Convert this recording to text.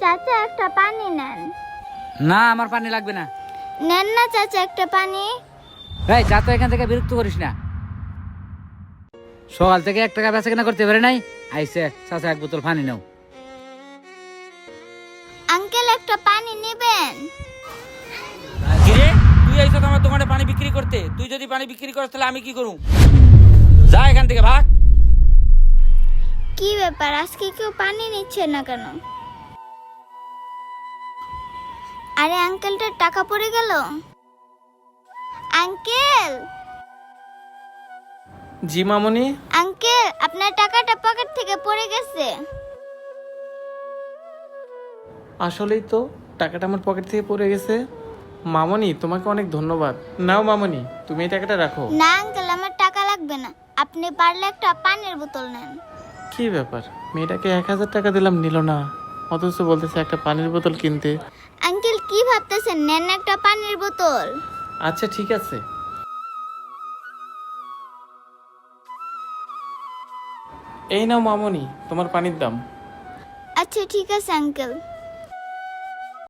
চাচা একটা পানি নেন। না, আমার পানি লাগবে না। নেন না চাচা একটা পানি। এই যা তো এখান থেকে বিরক্ত করিস না। সকাল থেকে 1 টাকা বেচা কেনা করতে পারে নাই, আইসে চাচা 1 বোতল পানি নাও। আঙ্কেল একটা পানি নেবেন? কিরে, তুই আইছ আমার দোকানে পানি বিক্রি করতে? তুই যদি পানি বিক্রি করিস তাহলে আমি কি করব? যা এখান থেকে ভাগ। কি ব্যাপার, আজকে কেউ পানি নিচ্ছে না কেন? আরে আঙ্কেলটার টাকা পড়ে গেল। আঙ্কেল, জি মামনি। আঙ্কেল আপনার টাকাটা পকেট থেকে পড়ে গেছে। আসলেই তো টাকাটা আমার পকেট থেকে পড়ে গেছে। মামনি তোমাকে অনেক ধন্যবাদ। নাও মামনি, তুমি এই টাকাটা রাখো। না আঙ্কেল, আমার টাকা লাগবে না, আপনি পারলে একটা পানির বোতল নেন। কি ব্যাপার, মেয়েটাকে 1000 টাকা দিলাম নিল না, অথচ বলতেছে একটা পানির বোতল কিনতে। আঙ্কেল কি ভাবতেছেন, নেন একটা পানির বোতল। আচ্ছা ঠিক আছে। এই নাও মামনি, তোমার পানির দাম। আচ্ছা ঠিক আছে আঙ্কেল।